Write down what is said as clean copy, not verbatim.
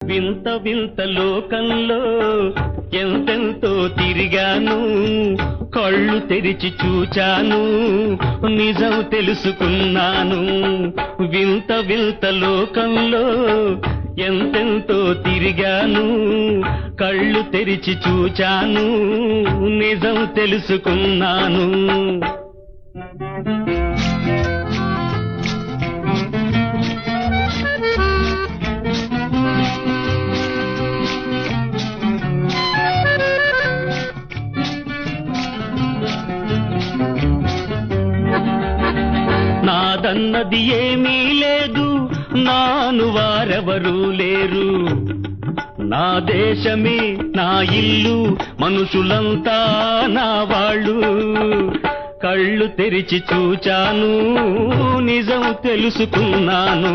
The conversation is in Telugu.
వింత వింత లోకంలో ఎంతెంతో తిరిగాను, కళ్ళు తెరిచి చూచాను, నిజం తెలుసుకున్నాను. వింత వింత లోకంలో ఎంతెంతో తిరిగాను, కళ్ళు తెరిచి చూచాను, నిజం తెలుసుకున్నాను. నాదన్నది ఏమీ లేదు, నాను వారెవరూ లేరు. నా దేశమే నా ఇల్లు, మనుషులంతా నా వాళ్ళు. కళ్ళు తెరిచి చూచాను, నిజం తెలుసుకున్నాను.